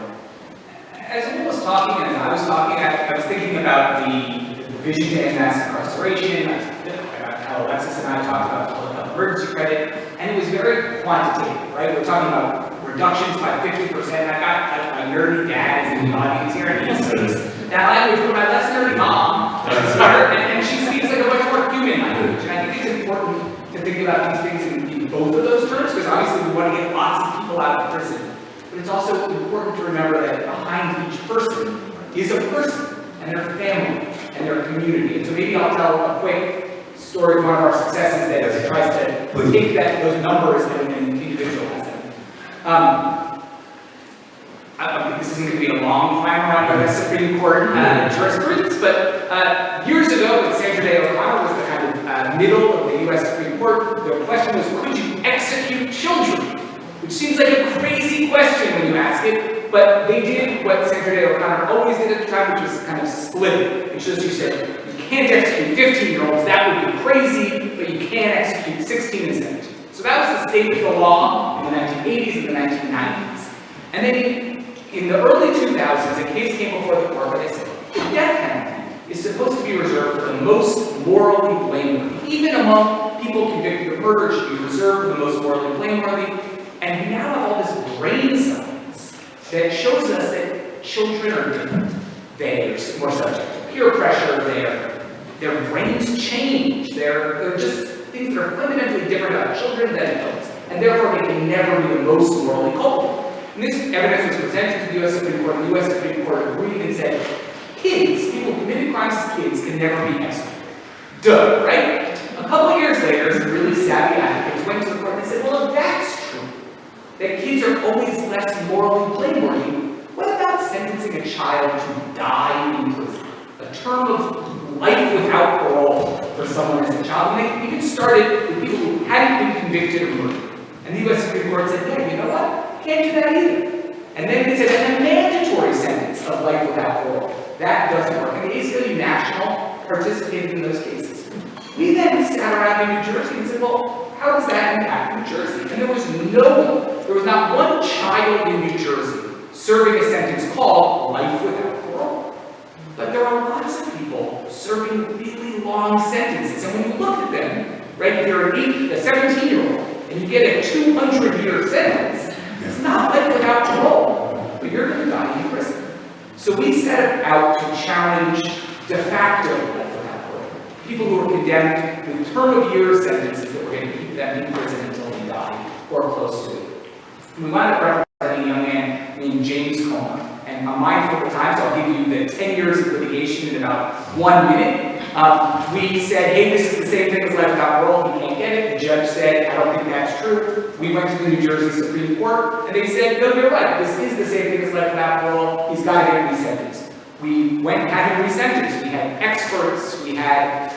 As Will was talking and as I was talking, I was thinking about the vision to end mass incarceration, about how Alexis and I talked about public health emergency credit, and it was very quantitative, right? We're talking about reductions by 50%. I've got my nerdy dad is in the audience here, and he speaks that language from my less nerdy mom, and she speaks like a much more human language. And I think it's important to think about these things in both of those terms, because obviously we want to get lots of people out of prison. But it's also important to remember that behind each person is a person and their family and their community. And so maybe I'll tell a quick story of one of our successes that tries to take those numbers and individualize them. This isn't going to be a long climb around the Supreme Court jurisprudence, but years ago, when Sandra Day O'Connor was the kind of middle of the U.S. Supreme Court, the question was, could you execute children? Which seems like a crazy question when you ask it, but they did what Sandra Day O'Connor always did at the time, which was kind of split it. It's just, you said, you can't execute 15-year-olds, that would be crazy, but you can execute 16 and 17. So that was the state of the law in the 1980s and the 1990s. And then in the early 2000s, a case came before the court where they said, the death penalty is supposed to be reserved for the most morally blameworthy. Even among people convicted of murder, it should be reserved for the most morally blameworthy. And we now have all this brain science that shows us that children are different. They are more subject to peer pressure, they're their brains change, they're just things that are fundamentally different about children than adults, and therefore they can never be the most morally culpable. And this evidence was presented to the U.S. Supreme Court, and the U.S. Supreme Court agreed and said, kids, people who committed crimes as kids, can never be executed. Duh, right? A couple of years later, some really savvy advocates went to the court and said, well, if that's true, that kids are always less morally blameworthy, what about sentencing a child to die in prison? A term of life without parole for someone as a child. And they even started with people who hadn't been convicted of murder. And the U.S. Supreme Court said, yeah, you know what? Can't do that either. And then they said, and a mandatory sentence of life without parole. That doesn't work. And the ACLU National participated in those cases. We then sat around in New Jersey and said, well, how does that impact New Jersey? And there was not one child in New Jersey serving a sentence called life without parole. But there are lots of people serving really long sentences. And when you look at them, right, if you're a 17-year-old and you get a 200-year sentence, it's not life without parole, but you're going to die in prison. So we set out to challenge de facto life without parole. People who were condemned with term of years sentences that were going to keep them in prison until they died, or close to it. And we wound up representing a young man named James Comer. And I'm mindful of the time, so I'll give you the 10 years of litigation in about 1 minute. We said, hey, this is the same thing as life without parole, he can't get it. The judge said, I don't think that's true. We went to the New Jersey Supreme Court, and they said, no, you're right, this is the same thing as life without parole, he's got to get resentenced. We went and had him resentenced. We had experts, we had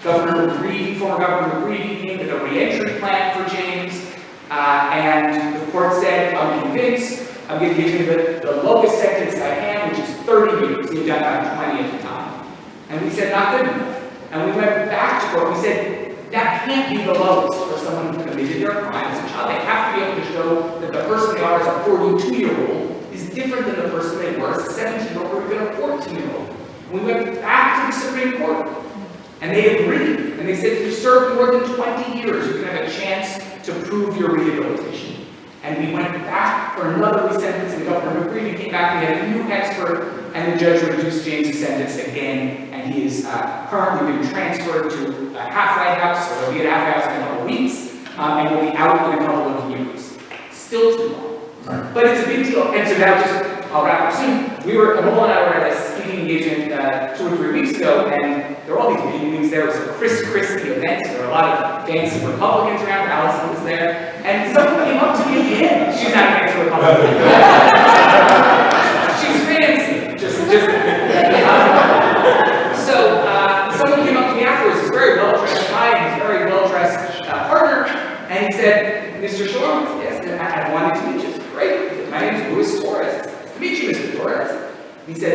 Governor McGreevey, former Governor McGreevey came with a reentry plan for James, and the court said, I'm convinced, I'm going to give him the lowest sentence I can, which is 30 years. He had done about 20 at the time. And we said, not good enough. And we went back to court. We said, that can't be the lowest for someone who committed their crime as a child. They have to be able to show that the person they are as a 42-year-old is different than the person they were as a 17-year-old or even a 14-year-old. We went back to the Supreme Court, and they agreed. And they said, if you serve more than 20 years, you can have a chance to prove your rehabilitation. And we went back for another resentencing. Governor McGreevey came back, we had a new expert, and the judge reduced James' sentence again, and he is currently been transferred to a halfway house, so he'll be at halfway house in a couple of weeks, and will be out in a couple of years. Still too long. But it's a big deal. And so now I'll wrap up soon. Nicole and I were at a speaking engagement 2 or 3 weeks ago, and there were all these big meetings. There was a Chris Christie event. There were a lot of fancy Republicans around. Allison was there. And someone came up to me at the end. She's not a fancy Republican. She's fancy. So someone came up to me afterwards. He's very well-dressed guy, and he's very well-dressed partner. And he said, Mr. Shalom, yes, I wanted to meet you. Great. My name is Luis Torres. Nice to meet you, Mr. Torres. He said,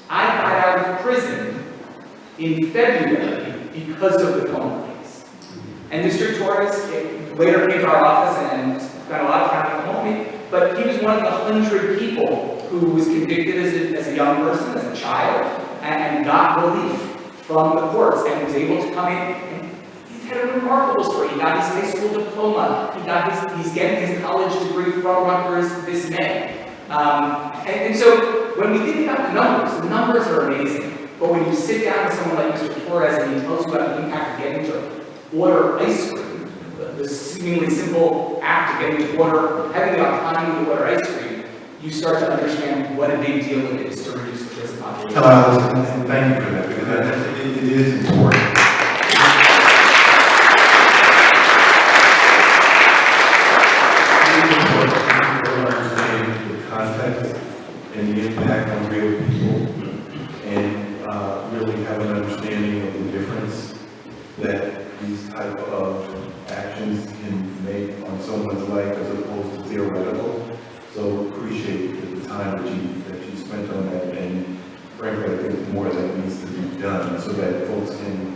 I got out of prison in February because of the Comer case. And Mr. Torres later came to our office and spent a lot of time at home, but he was one of the 100 people who was convicted as a young person, as a child, and got relief from the courts and was able to come in. And he's had a remarkable story. He got his high school diploma. He's getting his college degree from Rutgers this May. And so when we think about the numbers are amazing. But when you sit down with someone like Mr. Torres and he tells you about the impact of getting to order ice cream, the seemingly simple act of getting to order, having the autonomy to order ice cream, you start to understand what a big deal it is to reduce the prison population. Thank you for that, because it is important. And the impact on real people, and really have an understanding of the difference that these type of actions can make on someone's life as opposed to theoretical. So appreciate the time that you spent on that, and frankly I think more of that needs to be done so that folks can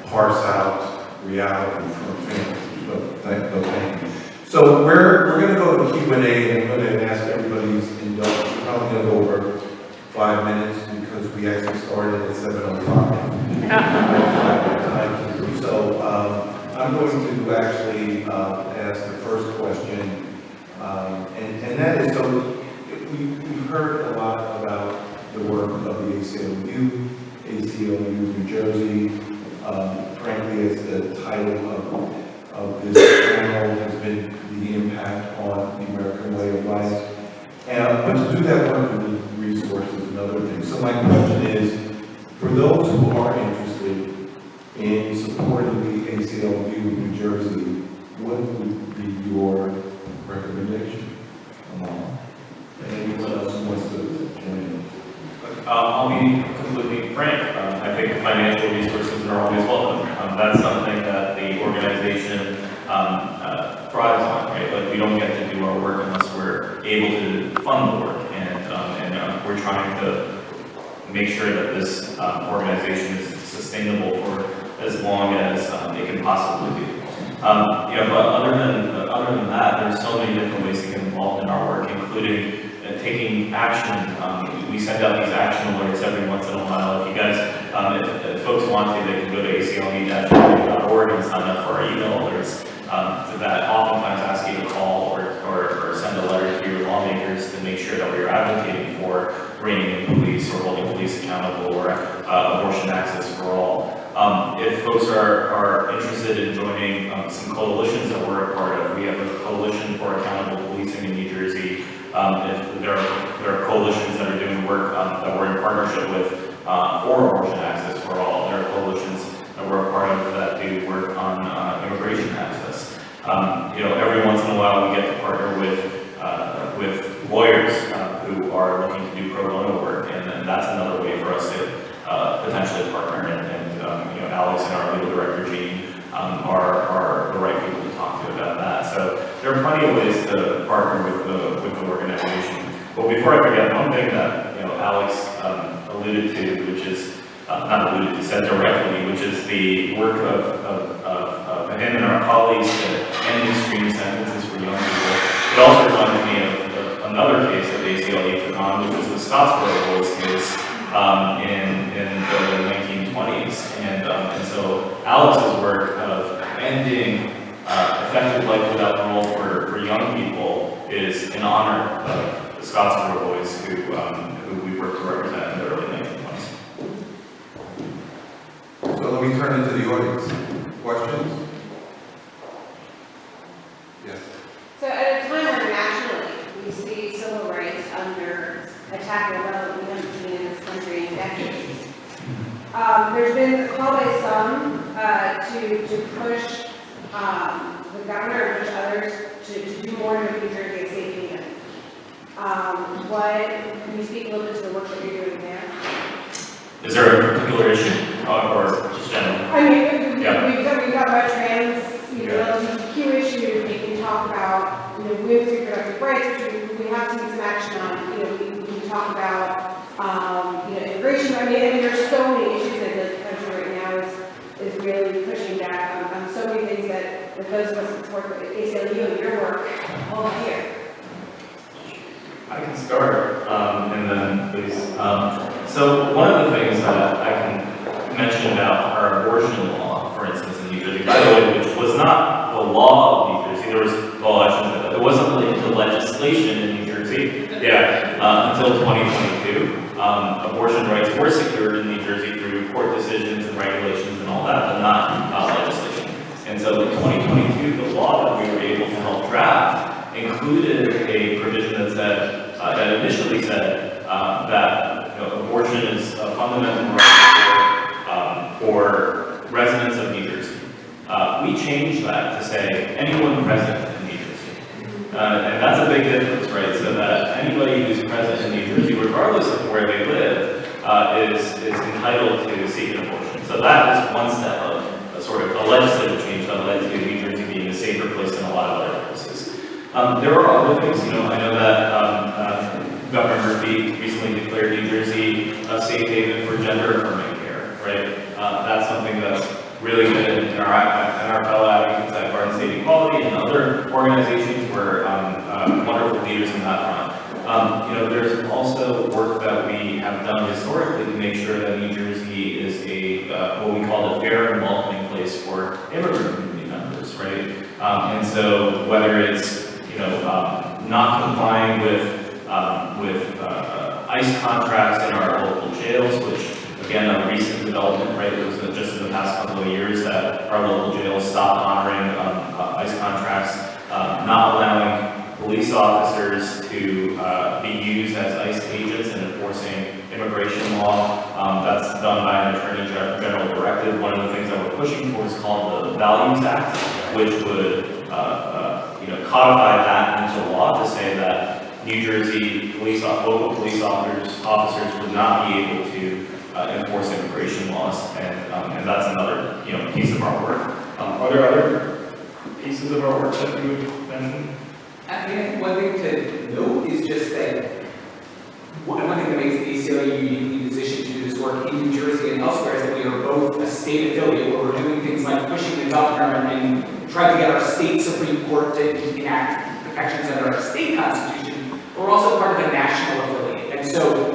parse out reality from fantasy. But thank you. So we're going to go to Q&A, and I'm going to ask everybody's indulgence. We're probably going to go over 5 minutes because we actually started at 7:05. So I'm going to actually ask the first question, and that is, so we've heard a lot about the work of the ACLU. Jersey. Frankly, as the title of this panel has been the impact on the American way of life. But to do that, one we need resources and other things. So my question is, for those who are interested in supporting the ACLU of New Jersey, what would be your recommendation? And anyone else who wants to join in? I'll be completely frank. I think financial resources are always welcome. That's something that the organization thrives on, right? Like, we don't get to do our work unless we're able to fund the work, and we're trying to make sure that this organization is sustainable for as long as it can possibly be. But other than that, there's so many different ways to get involved in our work, including taking action. We send out these action alerts every once in a while. If you guys, if folks want to, they can go to aclu.org and sign up for our email alerts that oftentimes ask you to call or send a letter to your lawmakers to make sure that we're advocating for reining in police or holding police accountable or abortion access for all. If folks are interested in joining some coalitions that we're a part of, we have a coalition for accountable policing in New Jersey. If there are coalitions that are doing work that we're in partnership with for abortion access for all. There are coalitions that we're a part of that do work on immigration access. Every once in a while we get to partner with lawyers who are looking to do pro bono work, and that's another way for us to potentially partner. And Alex and our legal director Jean are the right people to talk to about that. So there are plenty of ways to partner with the organization. But before I forget, one thing that Alex alluded to, which is not alluded to, said directly, which is the work of him and our colleagues to end extreme sentences for young people. It also reminds me of another case that the ACLU took on, which was the Scottsboro Boys case in the 1920s. And so Alex's work of ending effective life without parole for young people is in honor of the Scottsboro Boys who we worked to represent in the early 1920s. So let me turn into the audience. Questions? Yes. So at a time where nationally we see civil rights under attack at a level we haven't seen in this country in decades, there's been a call by some to push the governor and push others to do more to make New Jersey a safe haven. Can you speak a little bit to the work that you're doing there? Is there a particular issue or just general? I mean, Yeah. we've talked about trans, LGBTQ issues. We can talk about women's reproductive rights, which we have seen some action on. We can talk about immigration. I mean, there's so many issues that this country right now is really pushing back on so many things that those of us that support the ACLU and your work all here. I can start, and then please. So one of the things that I can mention about our abortion law, for instance, in New Jersey, by the way, which was not the law of New Jersey. There was, it wasn't really into legislation in New Jersey, until 2022. Abortion rights were secured in New Jersey through court decisions and regulations and all that, but not legislation. And so in 2022, the law that we were able to help draft included a provision that said, that initially said that abortion is a fundamental right for residents of New Jersey. We changed that to say anyone present in New Jersey. And that's a big difference, right? So that anybody who's present in New Jersey, regardless of where they live, is entitled to seek an abortion. So that is one step of a sort of a legislative change that led to New Jersey being a safer place than a lot of other places. There are other things, I know that Governor Murphy recently declared New Jersey a safe haven for gender affirming care, right? That's something that's really good in our fellow advocates at Garden State Equality and other organizations were wonderful leaders in that front. There's also work that we have done historically to make sure that New Jersey is what we call a fair and welcoming place for immigrant community members, right? And so whether it's not complying with ICE contracts in our local jails, which again, a recent development, right? It was just in the past couple of years that our local jails stopped honoring ICE contracts, not allowing police officers to be used as ICE agents in enforcing immigration law. That's done by an Attorney General directive. One of the things that we're pushing for is called the Values Act, which would codify that into law to say that New Jersey local police officers would not be able to enforce immigration laws, and that's another piece of our work. Are there other pieces of our work that you would mention? I think one thing to note is just that one thing that makes the ACLU uniquely positioned to do this work in New Jersey and elsewhere is that we are both a state affiliate where we're doing things like pushing the governor and trying to get our state Supreme Court to enact protections under our state constitution. But we're also part of a national affiliate. And so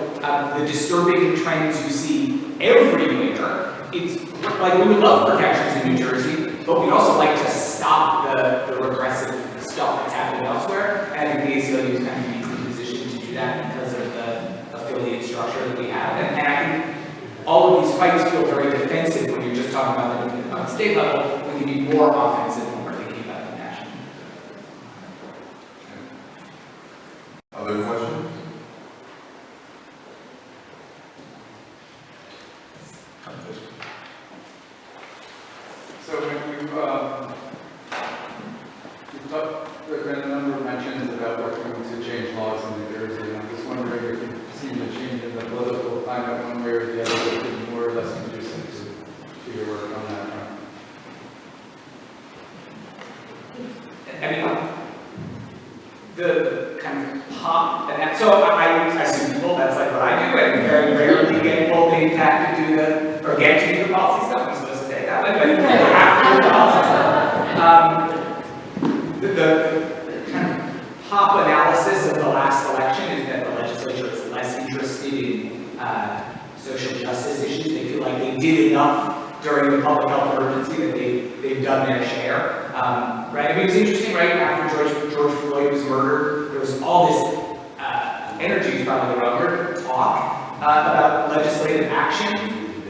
the disturbing trends you see everywhere, it's like we would love protections in New Jersey, but we'd also like to stop the regressive stuff that's happening elsewhere. And I think the ACLU is kind of uniquely positioned to do that because of the affiliate structure that we have. And I think all of these fights feel very defensive when you're just talking about them on the state level. We can be more offensive when we're thinking about the national. Other questions? So there's been a number of mentions about working to change laws in New Jersey, and I'm just wondering if you've seen a change in the political climate one way or the other, that would be more or less conducive to your work on that front. I mean, the kind of pop, and so I sue people, that's like what I do, and very rarely get people paid to have to do or get to do the policy stuff. I'm supposed to say it that way, but you have to do the policy stuff. The kind of pop analysis of the last election is that the legislature is less interested in social justice issues. They feel like they did enough during the public health emergency that they've done their share. Right? I mean, it was interesting, right? After George Floyd was murdered, there was all this energy, is probably the wrong word, talk about legislative action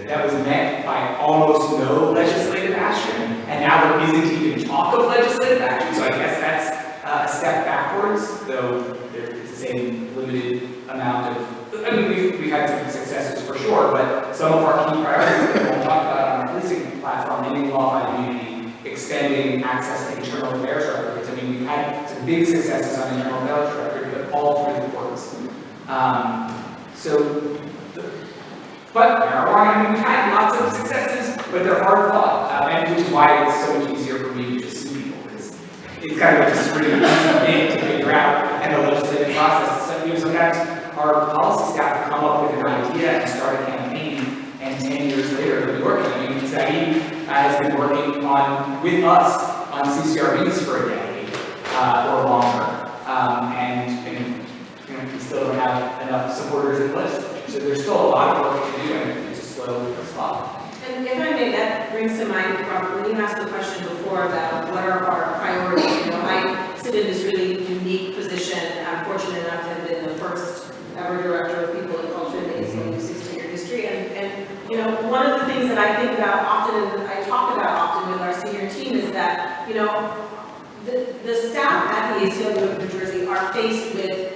that was met by almost no legislative action, and now there isn't even talk of legislative action. So I guess that's a step backwards, though it's the same limited amount of. I mean, we've had some successes for sure, but some of our key priorities that we'll talk about on our policing platform, ending qualified immunity, extending access to internal affairs records. I mean, we've had some big successes on internal affairs records, but all through the courts. But marijuana, I mean, we've had lots of successes, but they're hard fought, and which is why it's so much easier for me to just sue people, because it's kind of just really easy thing to figure out, and the legislative process. So, sometimes our policy staff will come up with an idea and start a campaign, and 10 years later they'll be working. I mean, Saeed has been working with us on CCRBs for a decade or longer, and we still don't have enough supporters in the legislature. So there's still a lot of work to do, and it's a slow slog. And if I may, that brings to mind, Robert, when you asked the question before about what are our priorities, I sit in this really unique position. I'm fortunate enough to have been the first ever director of people and culture in the ACLU's 16-year history. And one of the things that I think about often, and I talk about often with our senior team, is that, the staff at the ACLU of New Jersey are faced with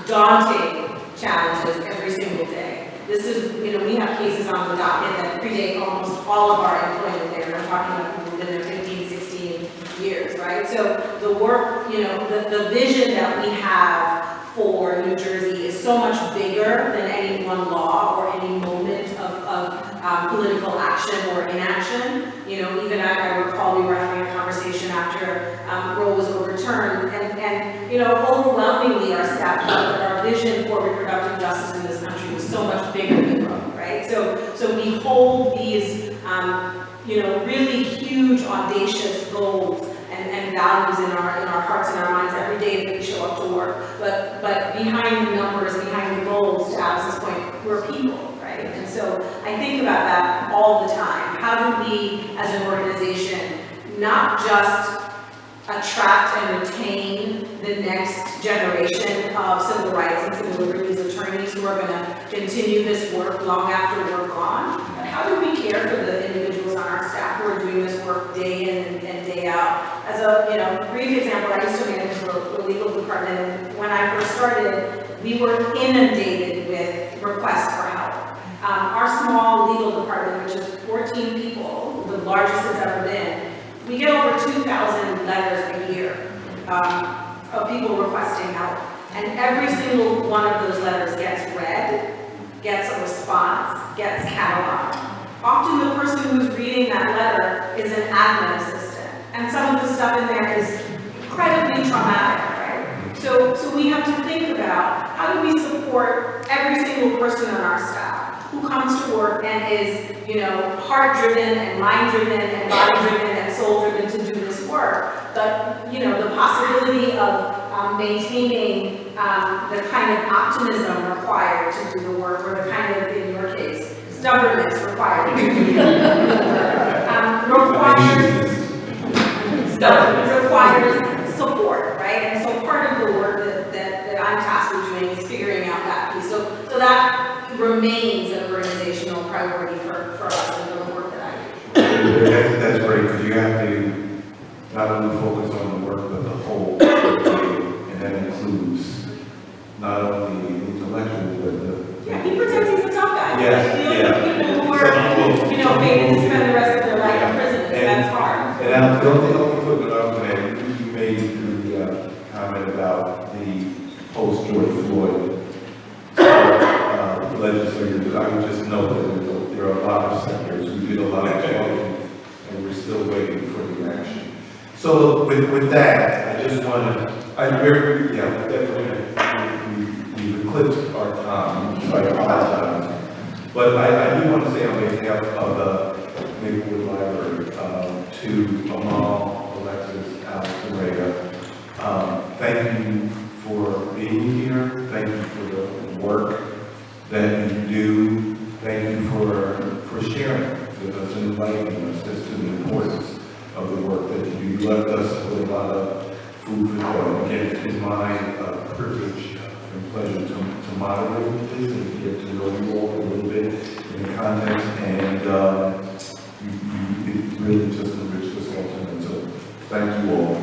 daunting challenges every single day. This is, we have cases on the docket that predate almost all of our employment there. We're talking about people who've been there 15, 16 years, right? So the work, the vision that we have for New Jersey is so much bigger than any one law or any moment of political action or inaction. Even I recall we were having a conversation after Roe was overturned, and overwhelmingly our staff felt that our vision for reproductive justice in this country was so much bigger than Roe, right? So we hold these, really huge, audacious goals and values in our hearts and our minds every day that we show up to work. But behind the numbers, behind the goals, to Alice's point, we're people, right? And so I think about that all the time. How do we, as an organization, not just attract and retain the next generation of civil rights and civil we're these attorneys who are going to continue this work long after we're gone. But how do we care for the individuals on our staff who are doing this work day in and day out? As a brief example, I used to manage the legal department, and when I first started, we were inundated with requests for help. Our small legal department, which is 14 people, the largest it's ever been, we get over 2,000 letters a year of people requesting help. And every single one of those letters gets read, gets a response, gets cataloged. Often the person who's reading that letter is an admin assistant. And some of the stuff in there is incredibly traumatic, right? So we have to think about how do we support every single person on our staff who comes to work and is, heart-driven and mind-driven and body-driven and soul-driven to do this work. But, the possibility of maintaining the kind of optimism required to do the work, or the kind of, in your case, stubbornness required to do the work, requires support, right? And so part of the work that I'm tasked with doing is figuring out that piece. So that remains an organizational priority for us and for the work that I do. That's great, because you have to not only focus on the work, but the whole, and that includes not only the intellectual, but the... Yeah, he pretends he's a tough guy. Yeah. People who are, fated to spend the rest of their life in prison, that's hard. And I don't think I'll put it up there. You made the comment about the post-George Floyd legislators. I would just note that there are a lot of sectors. We did a lot of talking, and we're still waiting for the action. So with that, I just want to, we've eclipsed our time, so I apologize. But I do want to say on behalf of the Maplewood Library, to Amal, Alexis, Alex, and Rhea, thank you for being here. Thank you for the work that you do. Thank you for sharing with us and inviting us as to the importance of the work that you do. You left us with a lot of food for thought. Again, it's my privilege and pleasure to moderate this and to get to know you all a little bit in the context, and you really just enriched us all tonight. So thank you all.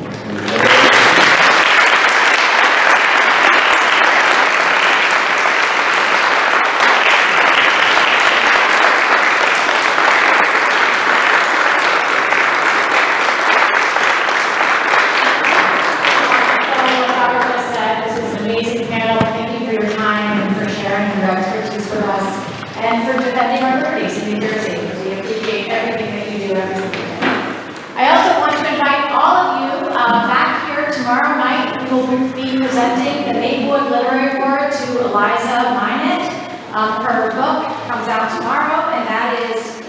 and for defending our liberties in New Jersey. We appreciate everything that you do every single day. I also want to invite all of you back here tomorrow night. We will be presenting the Maplewood Literary Award to Eliza Minot. Her book comes out tomorrow, and that is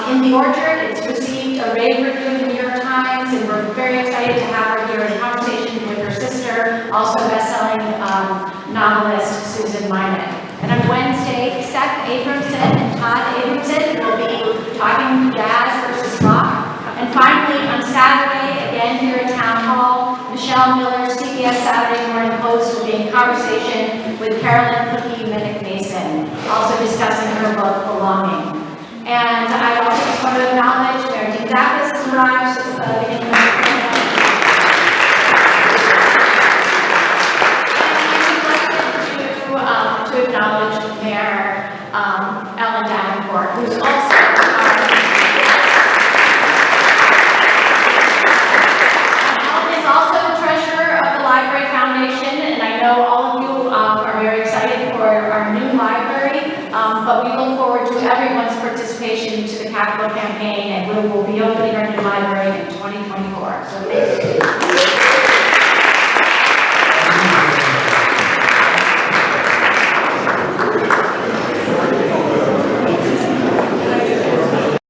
In the Orchard. It's received a rave review in the New York Times, and we're very excited to have her here in conversation with her sister, also best-selling novelist Susan Minot. And on Wednesday, Seth Abramson and Todd Abramson will be talking jazz versus rock. And finally, on Saturday, again here at Town Hall, Michelle Miller, CBS Saturday Morning Post, will be in conversation with Carolyn Cookie Minnick Mason, also discussing her book, Belonging. And I also just want to acknowledge Mary Dean Dacus has arrived since the beginning of the program. To acknowledge Mayor Ellen Davenport, who's also Ellen is also the treasurer of the Library Foundation, and I know all of you are very excited for our new library, but we look forward to everyone's participation to the capital campaign, and we will be opening our new library in 2024. So thank you.